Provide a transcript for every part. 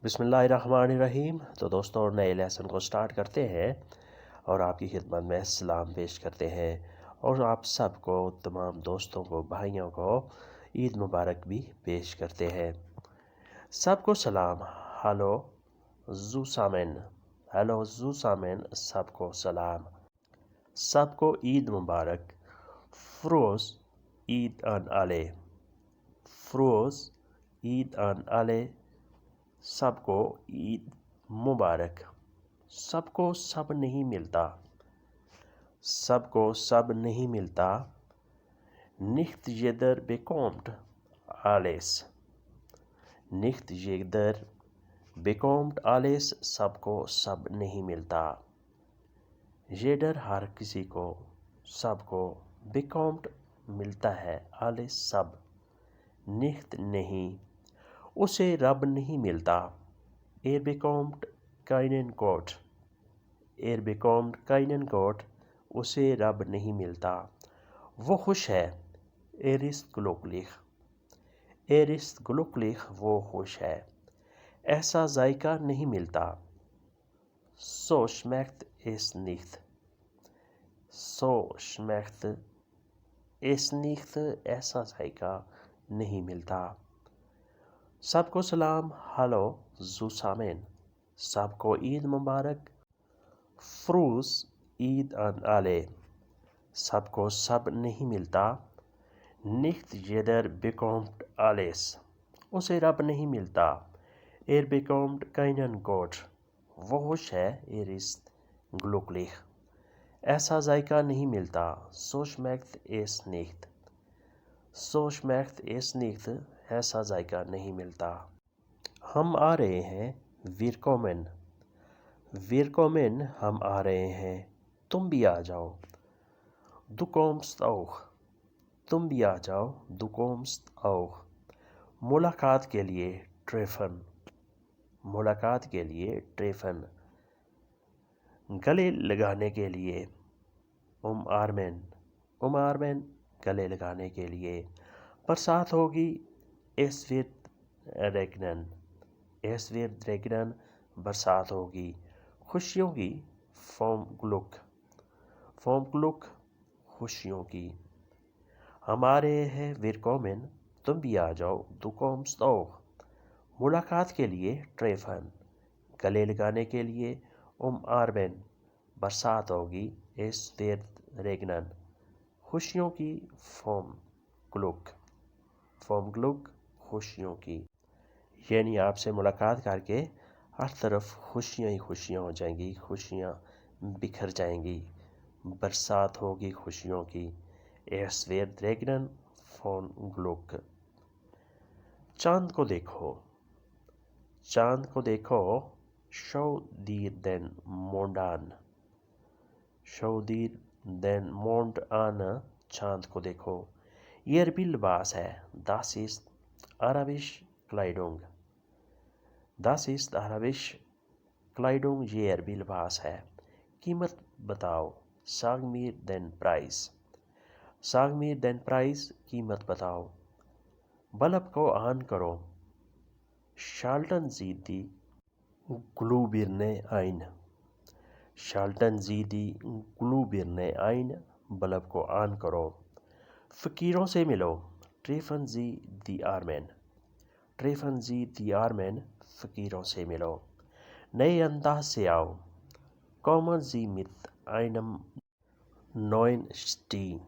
بسم اللہ الرحمن الرحیم۔ تو دوستوں نئے لیسن کو سٹارٹ کرتے ہیں اور آپ کی خدمت میں سلام پیش کرتے ہیں اور آپ سب کو تمام دوستوں کو بھائیوں کو عید مبارک بھی پیش کرتے ہیں۔ سب کو سلام۔ ہلو زو سامن، ہلو زو سامن، سب کو سلام، سب کو عید مبارک۔ فروز عید آن آلے، فروز عید آن آلے، سب کو عید مبارک۔ سب کو سب نہیں ملتا، سب کو سب نہیں ملتا۔ nicht jeder bekommt alles، nicht jeder bekommt alles، سب کو سب نہیں ملتا۔ jeder ہر کسی کو، سب کو، bekommt ملتا ہے، alles سب، nicht نہیں، اسے رب نہیں ملتا۔ bekommt keinen Gott، bekommt keinen Gott، اسے رب نہیں ملتا۔ وہ خوش ہے، ist glücklich، ist glücklich، وہ خوش ہے۔ ایسا ذائقہ نہیں ملتا، so schmeckt es nicht، so schmeckt es nicht، ایسا ذائقہ نہیں ملتا۔ سب کو سلام۔ ہلو زو سامن، سب کو عید مبارک۔ فروز عید آن آلے، سب کو سب نہیں ملتا۔ nicht jeder bekommt alles، اسے رب نہیں ملتا۔ bekommt keinen Gott، وہ خوش ہے، ist glücklich، ایسا ذائقہ نہیں ملتا۔ so schmeckt es nicht، so schmeckt es nicht، ایسا ذائقہ نہیں ملتا۔ ہم آ رہے ہیں، wir kommen، wir kommen، ہم آ رہے ہیں، تم بھی آ جاؤ، du kommst auch، تم بھی آ جاؤ، du kommst auch۔ ملاقات کے لیے treffen، ملاقات کے لیے treffen۔ گلے لگانے کے لیے umarmen، umarmen، گلے لگانے کے لیے۔ برسات ہوگی، es wird regnen، es wird regnen، برسات ہوگی۔ خوشیوں کی vom Glück، vom Glück، خوشیوں کی۔ ہم آ رہے ہیں، wir kommen، تم بھی آ جاؤ، du kommst auch۔ ملاقات کے لیے treffen، گلے لگانے کے لیے umarmen، برسات ہوگی، es wird regnen، خوشیوں کی vom Glück، vom Glück، خوشیوں کی۔ یعنی آپ سے ملاقات کر کے ہر طرف خوشیاں ہی خوشیاں ہو جائیں گی، خوشیاں بکھر جائیں گی، برسات ہوگی خوشیوں کی۔ es wird regnen von Glück۔ چاند کو دیکھو، چاند کو دیکھو، schau dir den Mond an، schau dir den Mond an، چاند کو دیکھو۔ یہ عربی لباس ہے، das ist arabisch Kleidung، das ist arabisch Kleidung، یہ عربی لباس ہے۔ قیمت بتاؤ، sag mir den Preis، sag mir den Preis، قیمت بتاؤ۔ بلب کو آن کرو، schalten Sie die Glühbirne ein، schalten Sie die Glühbirne ein، bulb کو آن کرو۔ فقیروں سے ملو، treffen Sie die Armen، treffen Sie die Armen، فقیروں سے ملو۔ نئے انداز سے آؤ، kommen Sie mit einem neuen Stil،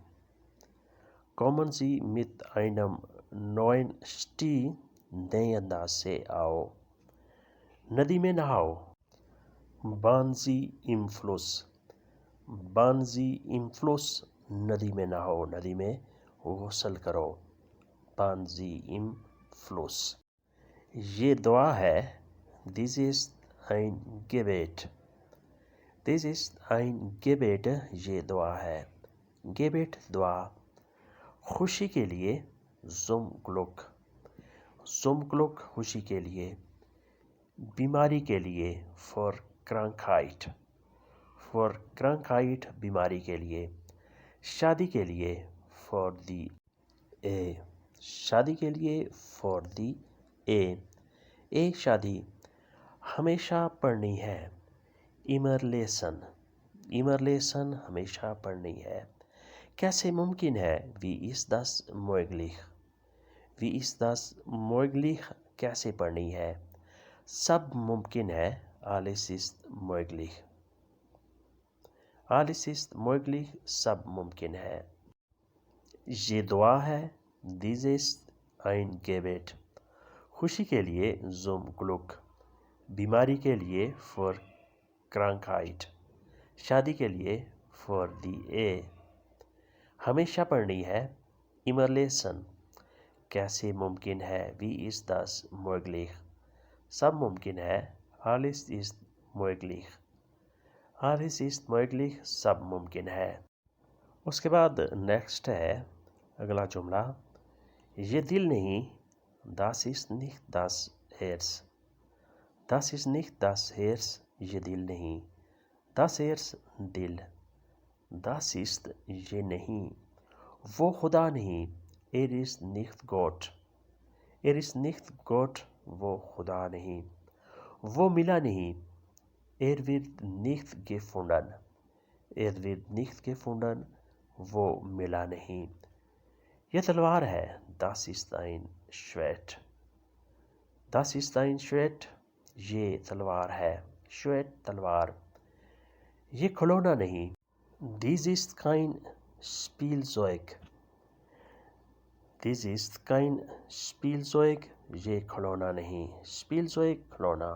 kommen Sie mit einem neuen Stil، نئے انداز سے آؤ۔ ندی میں نہاؤ، baden Sie im Fluss، baden Sie im Fluss، ندی میں نہاؤ، ندی میں غسل کرو، baden Sie im Fluss۔ یہ دعا ہے، this ist ein Gebet، this ist ein Gebet، یہ دعا ہے۔ Gebet دعا۔ خوشی کے لیے zum Glück، zum Glück، خوشی کے لیے۔ بیماری کے لیے for Krankheit، for Krankheit، بیماری کے لیے۔ شادی کے لیے for the شادی کے لیے for the شادی۔ ہمیشہ پڑھنی ہے. immer lesen. immer lesen ہمیشہ پڑھنی ہے. کیسے ممکن ہے؟ wie ist das möglich. wie ist das möglich کیسے پڑھنی ہے؟ سب ممکن ہے. alles ist möglich. alles ist möglich سب ممکن ہے. یہ دعا ہے. dies ist ein Gebet. خوشی کے لیے zum Glück. بیماری کے لیے für Krankheit. شادی کے لیے für die Ehe. ہمیشہ پڑھنی ہے. immer lesen. کیسے ممکن ہے؟ wie ist das möglich. سب ممکن ہے. alles ist möglich. alles ist möglich سب ممکن ہے. اس کے بعد نیکسٹ ہے اگلا جملہ. یہ دل نہیں. das ist nicht das Herz. das ist nicht das Herz یہ دل نہیں. das Herz دل. das ist یہ نہیں. وہ خدا نہیں. er ist nicht Gott. er ist nicht Gott وہ خدا نہیں. وہ ملا نہیں. er wird nicht gefunden. er wird nicht gefunden وہ ملا نہیں. یہ تلوار ہے. das ist ein Schwert. das ist ein Schwert یہ تلوار ہے. Schwert تلوار. یہ کھلونا نہیں. dies ist kein Spielzeug. dies ist kein Spielzeug یہ کھلونا نہیں. Spielzeug کھلونا.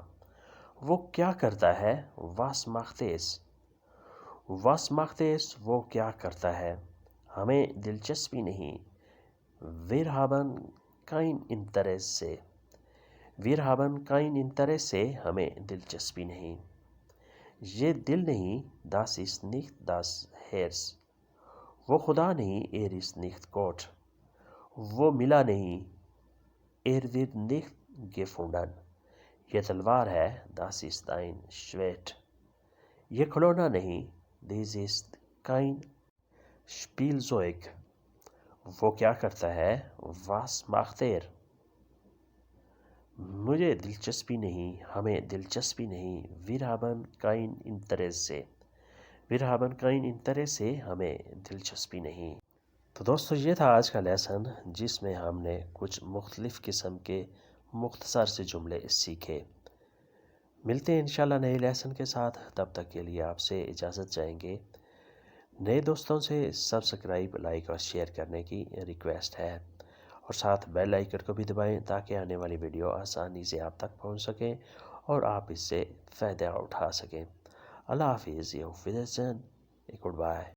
وہ کیا کرتا ہے؟ was macht es. was macht es وہ کیا کرتا ہے. ہمیں دلچسپی نہیں. wir haben kein Interesse. wir haben kein Interesse ہمیں دلچسپی نہیں. یہ دل نہیں. das ist nicht das Herz. وہ خدا نہیں. er ist nicht Gott. وہ ملا نہیں. er wird nicht gefunden. یہ تلوار ہے. das ist ein Schwert. یہ کھلونا نہیں. dies ist kein Spielzeug. وہ کیا کرتا ہے؟ was macht er. مجھے دلچسپی نہیں. ہمیں دلچسپی نہیں. wir haben kein Interesse. wir haben kein Interesse ہمیں دلچسپی نہیں. تو دوستو یہ تھا آج کا لیسن جس میں ہم نے کچھ مختلف قسم کے مختصر سے جملے سیکھے. ملتے ہیں انشاءاللہ نئے لیسن کے ساتھ. تب تک کے لیے آپ سے اجازت چاہیں گے. نئے دوستوں سے سبسکرائب لائک اور شیئر کرنے کی ریکویسٹ ہے اور ساتھ بیل آئیکن کو بھی دبائیں تاکہ آنے والی ویڈیو آسانی سے آپ تک پہنچ سکیں اور آپ اس سے فائدہ اٹھا سکیں. اللہ حافظ. یہ گڈ بائے.